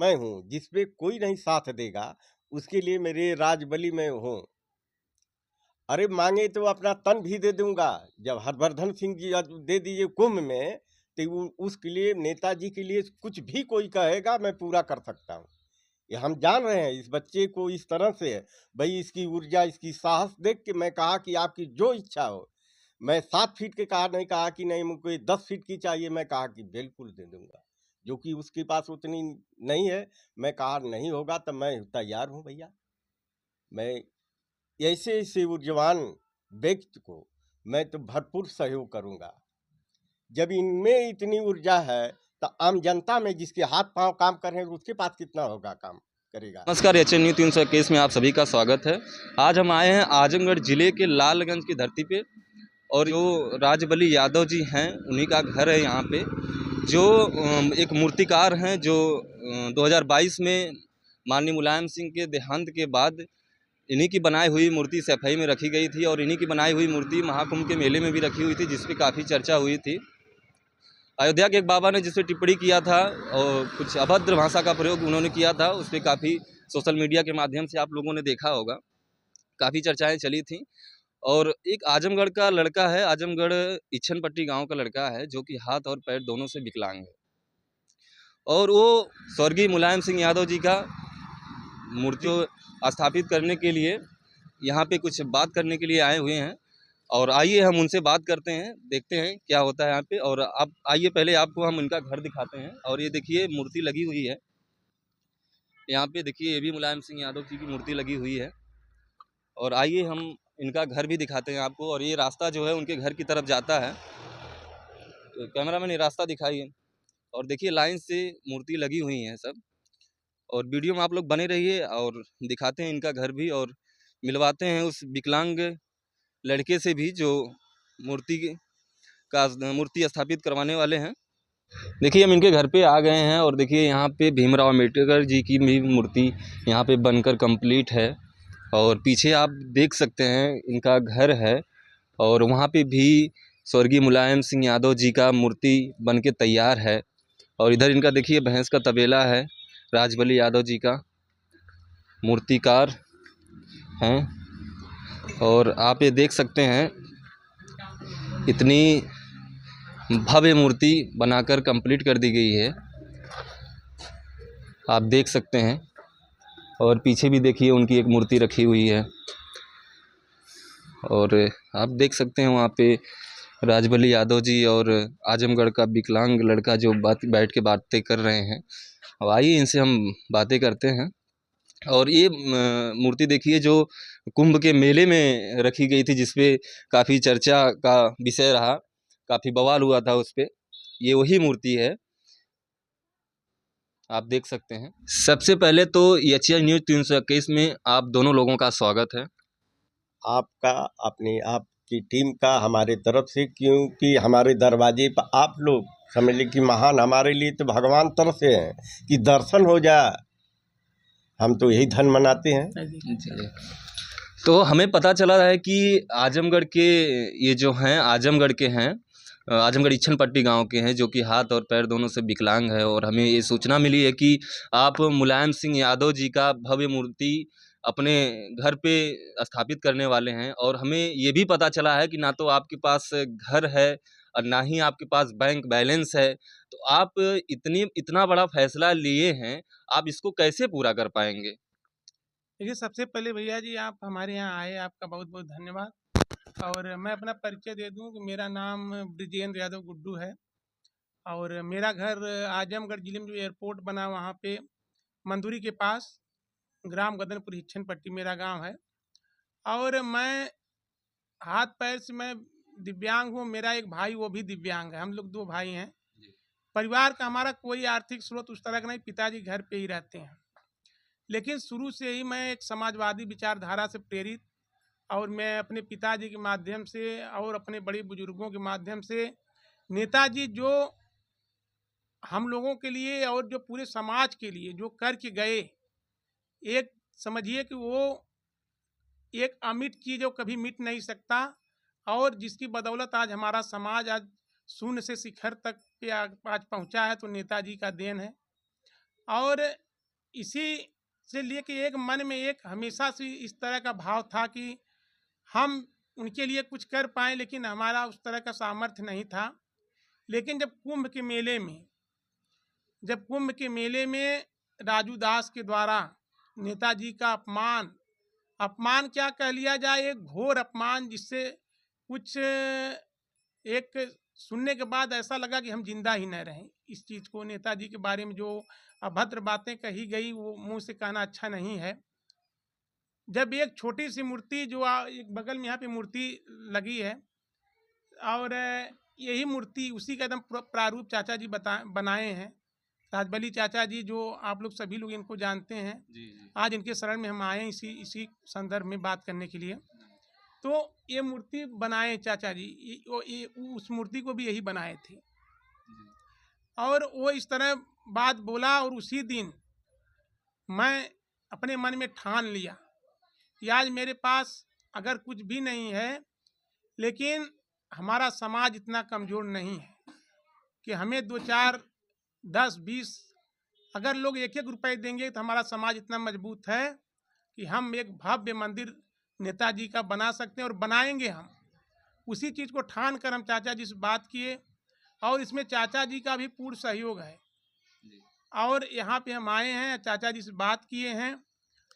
मैं हूँ, जिस पे कोई नहीं साथ देगा, उसके लिए मेरे राजबली में हूँ। अरे मांगे तो अपना तन भी दे दूंगा। जब हरवर्धन सिंह जी आज दे दिए कुंभ में, तो उसके लिए, नेताजी के लिए कुछ भी कोई कहेगा मैं पूरा कर सकता हूँ। ये हम जान रहे हैं इस बच्चे को इस तरह से है। भाई इसकी ऊर्जा, इसकी साहस देख के मैं कहा कि आपकी जो इच्छा हो। मैं 7 फीट के कहा, नहीं कहा कि नहीं मुझको 10 फीट की चाहिए, मैं कहा कि बिल्कुल दे दूंगा। जो कि उसके पास उतनी नहीं है, मैं कहा नहीं होगा तो मैं तैयार हूँ भैया। मैं ऐसे ऐसे ऊर्जवान व्यक्ति को मैं तो भरपूर सहयोग करूंगा। जब इनमें इतनी ऊर्जा है तो आम जनता में जिसके हाथ पांव काम कर रहे हैं उसके पास कितना होगा, काम करेगा। नमस्कार, एचएन न्यूज़ 321 में आप सभी का स्वागत है। आज हम आए हैं आजमगढ़ जिले के लालगंज की धरती पे, और जो राजबली यादव जी हैं उन्हीं का घर है यहाँ पे। जो एक मूर्तिकार हैं, जो 2022 में माननीय मुलायम सिंह के देहांत के बाद इन्हीं की बनाई हुई मूर्ति सफाई में रखी गई थी, और इन्हीं की बनाई हुई मूर्ति महाकुंभ के मेले में भी रखी हुई थी, जिस पर काफ़ी चर्चा हुई थी। अयोध्या के एक बाबा ने जिस पे टिप्पणी किया था और कुछ अभद्र भाषा का प्रयोग उन्होंने किया था, उस पर काफ़ी सोशल मीडिया के माध्यम से आप लोगों ने देखा होगा, काफ़ी चर्चाएं चली थी। और एक आजमगढ़ का लड़का है, आजमगढ़ इच्छनपट्टी गांव का लड़का है, जो कि हाथ और पैर दोनों से विकलांग है, और वो स्वर्गीय मुलायम सिंह यादव जी का मूर्ति स्थापित करने के लिए यहाँ पे कुछ बात करने के लिए आए हुए हैं। और आइए हम उनसे बात करते हैं, देखते हैं क्या होता है यहाँ पे। और आप आइए, पहले आपको हम इनका घर दिखाते हैं। और ये देखिए मूर्ति लगी हुई है यहाँ पे, देखिए ये भी मुलायम सिंह यादव जी की मूर्ति लगी हुई है। और आइए हम इनका घर भी दिखाते हैं आपको। और ये रास्ता जो है उनके घर की तरफ जाता है, तो कैमरामैन ये रास्ता दिखाइए। और देखिए लाइन से मूर्ति लगी हुई है सब। और वीडियो में आप लोग बने रहिए और दिखाते हैं इनका घर भी, और मिलवाते हैं उस विकलांग लड़के से भी जो मूर्ति स्थापित करवाने वाले हैं। देखिए हम इनके घर पे आ गए हैं, और देखिए यहाँ पे भीमराव अम्बेडकर जी की भी मूर्ति यहाँ पे बनकर कंप्लीट है। और पीछे आप देख सकते हैं इनका घर है, और वहाँ पे भी स्वर्गीय मुलायम सिंह यादव जी का मूर्ति बन के तैयार है। और इधर इनका देखिए भैंस का तबेला है, राजबली यादव जी का मूर्तिकार हैं। और आप ये देख सकते हैं इतनी भव्य मूर्ति बनाकर कंप्लीट कर दी गई है, आप देख सकते हैं। और पीछे भी देखिए उनकी एक मूर्ति रखी हुई है, और आप देख सकते हैं वहाँ पे राजबली यादव जी और आजमगढ़ का विकलांग लड़का जो बैठ के बातें कर रहे हैं। अब आइए इनसे हम बातें करते हैं। और ये मूर्ति देखिए जो कुंभ के मेले में रखी गई थी, जिसपे काफ़ी चर्चा का विषय रहा, काफ़ी बवाल हुआ था उस पर। ये वही मूर्ति है, आप देख सकते हैं। सबसे पहले तो एचएन न्यूज़ 321 में आप दोनों लोगों का स्वागत है। आपका, अपनी आपकी टीम का हमारे तरफ से, क्योंकि हमारे दरवाजे पर आप लोग समझ लीजिए कि महान, हमारे लिए तो भगवान तरफ से हैं कि दर्शन हो जाए, हम तो यही धन मनाते हैं। तो हमें पता चला है कि आजमगढ़ के ये जो हैं, आजमगढ़ के हैं, आजमगढ़ इच्छनपट्टी गांव के हैं, जो कि हाथ और पैर दोनों से विकलांग है। और हमें ये सूचना मिली है कि आप मुलायम सिंह यादव जी का भव्य मूर्ति अपने घर पे स्थापित करने वाले हैं। और हमें ये भी पता चला है कि ना तो आपके पास घर है और ना ही आपके पास बैंक बैलेंस है। तो आप इतना बड़ा फैसला लिए हैं, आप इसको कैसे पूरा कर पाएंगे? देखिए, सबसे पहले भैया जी आप हमारे यहाँ आए, आपका बहुत बहुत धन्यवाद। और मैं अपना परिचय दे दूं कि मेरा नाम ब्रिजेंद्र यादव गुड्डू है, और मेरा घर आजमगढ़ जिले में जो एयरपोर्ट बना वहाँ पे मंदुरी के पास ग्राम गदनपुर हिच्छन पट्टी मेरा गांव है। और मैं हाथ पैर से मैं दिव्यांग हूँ। मेरा एक भाई वो भी दिव्यांग है, हम लोग 2 भाई हैं। परिवार का हमारा कोई आर्थिक स्रोत उस तरह का नहीं, पिताजी घर पे ही रहते हैं। लेकिन शुरू से ही मैं एक समाजवादी विचारधारा से प्रेरित, और मैं अपने पिताजी के माध्यम से और अपने बड़े बुजुर्गों के माध्यम से नेताजी जो हम लोगों के लिए और जो पूरे समाज के लिए जो करके गए, एक समझिए कि वो एक अमिट चीज़ जो कभी मिट नहीं सकता, और जिसकी बदौलत आज हमारा समाज आज शून्य से शिखर तक पे आज पहुंचा है, तो नेताजी का देन है। और इसी से लेके एक मन में एक हमेशा से इस तरह का भाव था कि हम उनके लिए कुछ कर पाएँ, लेकिन हमारा उस तरह का सामर्थ्य नहीं था। लेकिन जब कुंभ के मेले में राजू दास के द्वारा नेताजी का अपमान अपमान क्या कह लिया जाए, एक घोर अपमान, जिससे कुछ एक सुनने के बाद ऐसा लगा कि हम जिंदा ही न रहें। इस चीज़ को, नेताजी के बारे में जो अभद्र बातें कही गई, वो मुंह से कहना अच्छा नहीं है। जब एक छोटी सी मूर्ति जो एक बगल में यहाँ पे मूर्ति लगी है, और यही मूर्ति उसी का एकदम प्रारूप चाचा जी बनाए हैं, राजबली चाचा जी, जो आप लोग सभी लोग इनको जानते हैं। जी जी। आज इनके शरण में हम आए हैं इसी संदर्भ में बात करने के लिए। तो ये मूर्ति बनाए चाचा जी, ये उस मूर्ति को भी यही बनाए थे। और वो इस तरह बात बोला, और उसी दिन मैं अपने मन में ठान लिया कि आज मेरे पास अगर कुछ भी नहीं है, लेकिन हमारा समाज इतना कमज़ोर नहीं है कि हमें 2 4 10 20 अगर लोग 1-1 रुपए देंगे तो हमारा समाज इतना मजबूत है कि हम एक भव्य मंदिर नेताजी का बना सकते हैं, और बनाएंगे हम। उसी चीज़ को ठान कर हम चाचा जी से बात किए, और इसमें चाचा जी का भी पूर्ण सहयोग है। और यहाँ पे हम आए हैं, चाचा जी से बात किए हैं।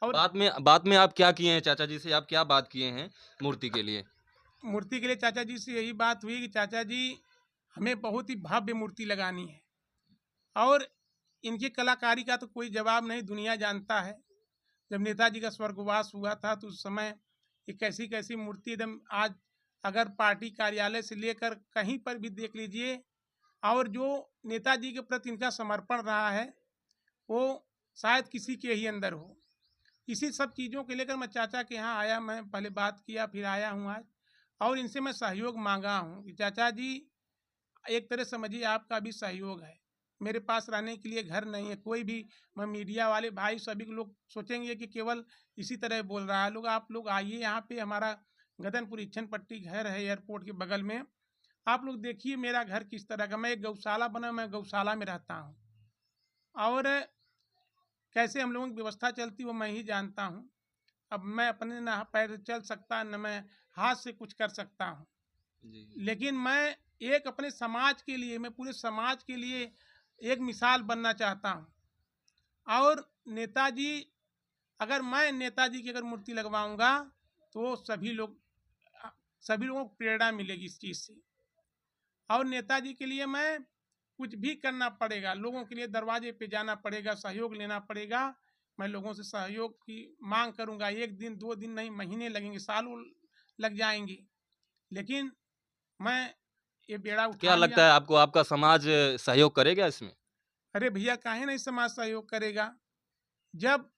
और बात में आप क्या किए हैं चाचा जी से? आप क्या बात किए हैं मूर्ति के लिए? मूर्ति के लिए चाचा जी से यही बात हुई कि चाचा जी, हमें बहुत ही भव्य मूर्ति लगानी है, और इनकी कलाकारी का तो कोई जवाब नहीं, दुनिया जानता है। जब नेताजी का स्वर्गवास हुआ था तो उस समय ये कैसी कैसी मूर्ति, एकदम आज अगर पार्टी कार्यालय से लेकर कहीं पर भी देख लीजिए, और जो नेताजी के प्रति इनका समर्पण रहा है वो शायद किसी के ही अंदर हो। इसी सब चीज़ों के लेकर मैं चाचा के यहाँ आया, मैं पहले बात किया, फिर आया हूँ आज, और इनसे मैं सहयोग मांगा हूँ कि चाचा जी, एक तरह समझिए आपका भी सहयोग है। मेरे पास रहने के लिए घर नहीं है, कोई भी, मैं मीडिया वाले भाई सभी लोग सोचेंगे कि केवल इसी तरह बोल रहा है। आप लोग आइए, यहाँ पे हमारा गदनपुर इच्छन पट्टी घर है, एयरपोर्ट के बगल में। आप लोग देखिए मेरा घर किस तरह का, मैं एक गौशाला बना, मैं गौशाला में रहता हूँ, और कैसे हम लोगों की व्यवस्था चलती वो मैं ही जानता हूँ। अब मैं अपने न पैर चल सकता, न मैं हाथ से कुछ कर सकता हूँ, लेकिन मैं एक अपने समाज के लिए, मैं पूरे समाज के लिए एक मिसाल बनना चाहता हूँ। और नेताजी, अगर मैं नेताजी की अगर मूर्ति लगवाऊंगा तो सभी लोगों को प्रेरणा मिलेगी इस चीज़ से। और नेताजी के लिए मैं कुछ भी करना पड़ेगा, लोगों के लिए दरवाजे पे जाना पड़ेगा, सहयोग लेना पड़ेगा। मैं लोगों से सहयोग की मांग करूंगा। 1 दिन 2 दिन नहीं, महीने लगेंगे, सालों लग जाएंगे, लेकिन मैं ये बेड़ा उठा क्या लिया। लगता है आपको, आपका समाज सहयोग करेगा इसमें? अरे भैया, काहे नहीं समाज सहयोग करेगा? जब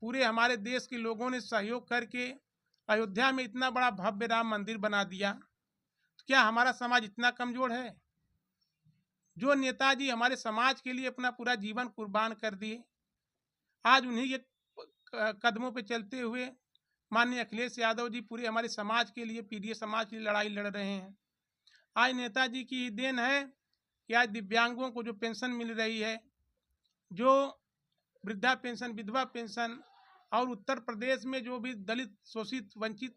पूरे हमारे देश के लोगों ने सहयोग करके अयोध्या में इतना बड़ा भव्य राम मंदिर बना दिया, तो क्या हमारा समाज इतना कमजोर है? जो नेताजी हमारे समाज के लिए अपना पूरा जीवन कुर्बान कर दिए, आज उन्हीं के कदमों पे चलते हुए माननीय अखिलेश यादव जी पूरे हमारे समाज के लिए, पीढ़ी समाज की लड़ाई लड़ रहे हैं। आज नेताजी की देन है कि आज दिव्यांगों को जो पेंशन मिल रही है, जो वृद्धा पेंशन, विधवा पेंशन, और उत्तर प्रदेश में जो भी दलित, शोषित, वंचित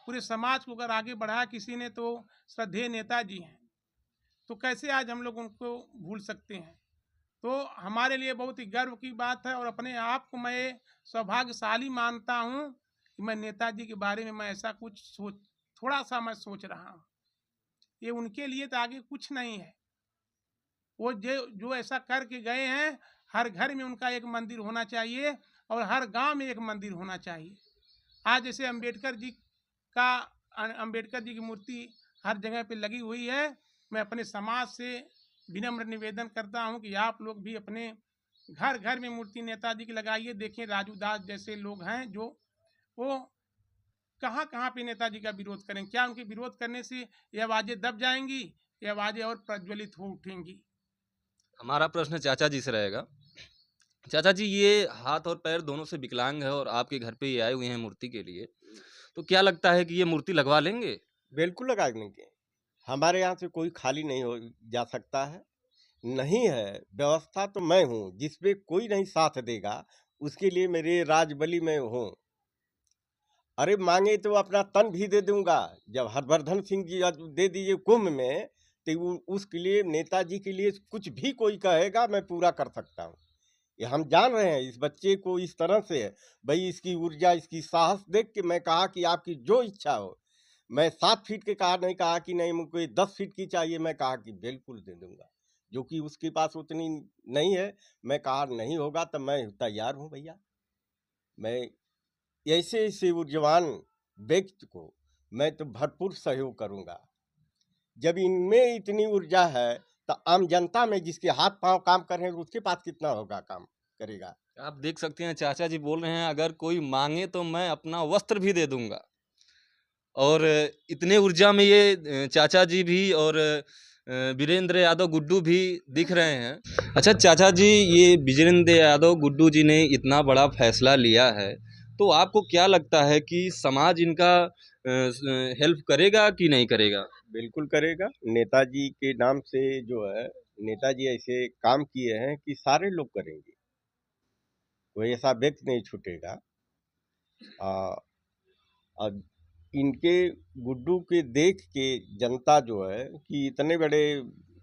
पूरे समाज को अगर आगे बढ़ाया किसी ने, तो श्रद्धेय नेताजी हैं। तो कैसे आज हम लोग उनको भूल सकते हैं? तो हमारे लिए बहुत ही गर्व की बात है, और अपने आप को मैं सौभाग्यशाली मानता हूँ कि मैं नेताजी के बारे में मैं ऐसा कुछ थोड़ा सा मैं सोच रहा हूँ। ये उनके लिए तो आगे कुछ नहीं है। वो जो ऐसा करके गए हैं, हर घर में उनका एक मंदिर होना चाहिए, और हर गांव में एक मंदिर होना चाहिए। आज जैसे अम्बेडकर जी की मूर्ति हर जगह पे लगी हुई है, मैं अपने समाज से विनम्र निवेदन करता हूं कि आप लोग भी अपने घर घर में मूर्ति नेताजी की लगाइए। देखिए राजू दास जैसे लोग हैं, जो वो कहाँ कहाँ पे नेताजी का विरोध करें। क्या उनके विरोध करने से ये आवाज़ें दब जाएंगी? ये आवाज़ें और प्रज्वलित हो उठेंगी। हमारा प्रश्न चाचा जी से रहेगा। चाचा जी, ये हाथ और पैर दोनों से विकलांग है और आपके घर पे ये आए हुए हैं मूर्ति के लिए, तो क्या लगता है कि ये मूर्ति लगवा लेंगे? बिल्कुल लगा देंगे। हमारे यहाँ से कोई खाली नहीं हो जा सकता है। नहीं है, व्यवस्था तो मैं हूँ, जिस पे कोई नहीं साथ देगा, उसके लिए मेरे राजबली में हूँ। अरे मांगे तो अपना तन भी दे दूंगा। जब हरवर्धन सिंह जी आज दे दिए कुंभ में, तो उसके लिए, नेताजी के लिए कुछ भी कोई कहेगा मैं पूरा कर सकता हूँ। ये हम जान रहे हैं इस बच्चे को इस तरह से है। भाई इसकी ऊर्जा, इसकी साहस देख के मैं कहा कि आपकी जो इच्छा हो। मैं 7 फीट के कहा, नहीं कहा कि नहीं मुझको 10 फीट की चाहिए, मैं कहा कि बिल्कुल दे दूंगा। जो कि उसके पास उतनी नहीं है, मैं कहा नहीं होगा तो मैं तैयार हूँ भैया। मैं ऐसे ऐसे ऊर्जवान व्यक्ति को मैं तो भरपूर सहयोग करूंगा। जब इनमें इतनी ऊर्जा है तो आम जनता में जिसके हाथ पांव काम कर रहे हैं उसके पास कितना होगा, काम करेगा। आप देख सकते हैं चाचा जी बोल रहे हैं, अगर कोई मांगे तो मैं अपना वस्त्र भी दे दूंगा। और इतने ऊर्जा में ये चाचा जी भी और वीरेंद्र यादव गुड्डू भी दिख रहे हैं। अच्छा चाचा जी, ये वीरेंद्र यादव गुड्डू जी ने इतना बड़ा फैसला लिया है, तो आपको क्या लगता है कि समाज इनका हेल्प करेगा कि नहीं करेगा? बिल्कुल करेगा। नेताजी के नाम से जो है, नेताजी ऐसे काम किए हैं कि सारे लोग करेंगे, कोई ऐसा व्यक्ति नहीं छूटेगा। अब इनके, गुड्डू के देख के जनता जो है कि इतने बड़े,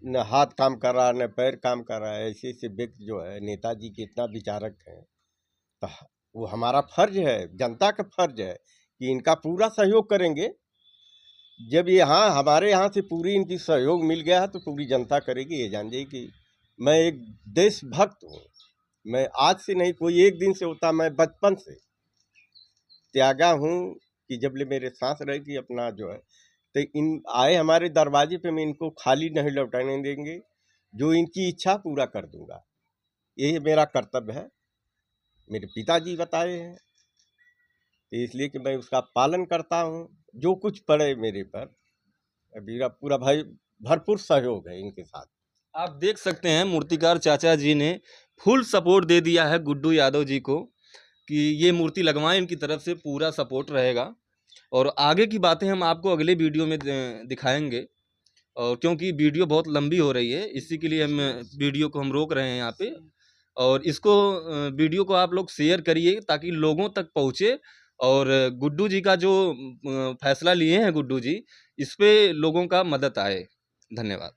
न हाथ काम कर रहा न पैर काम कर रहा है, ऐसे ऐसे व्यक्ति जो है नेताजी के इतना विचारक हैं, तो वो हमारा फर्ज है, जनता का फर्ज है कि इनका पूरा सहयोग करेंगे। जब यहाँ हमारे यहाँ से पूरी इनकी सहयोग मिल गया है तो पूरी जनता करेगी। ये जान जाइए कि मैं एक देशभक्त हूँ। मैं आज से नहीं, कोई एक दिन से होता, मैं बचपन से त्यागा हूँ कि जब ले मेरे सांस रहेगी अपना जो है, तो इन आए हमारे दरवाजे पे, मैं इनको खाली नहीं लौटाने देंगे। जो इनकी इच्छा पूरा कर दूंगा, यही मेरा कर्तव्य है, मेरे पिताजी बताए हैं। तो इसलिए कि मैं उसका पालन करता हूँ। जो कुछ पड़े मेरे पर, मेरा पूरा भाई भरपूर सहयोग है इनके साथ। आप देख सकते हैं मूर्तिकार चाचा जी ने फुल सपोर्ट दे दिया है गुड्डू यादव जी को कि ये मूर्ति लगवाएं, इनकी तरफ से पूरा सपोर्ट रहेगा। और आगे की बातें हम आपको अगले वीडियो में दिखाएंगे, और क्योंकि वीडियो बहुत लंबी हो रही है, इसी के लिए हम वीडियो को हम रोक रहे हैं यहाँ पे। और इसको वीडियो को आप लोग शेयर करिए ताकि लोगों तक पहुँचे, और गुड्डू जी का जो फैसला लिए हैं गुड्डू जी, इस पे लोगों का मदद आए। धन्यवाद।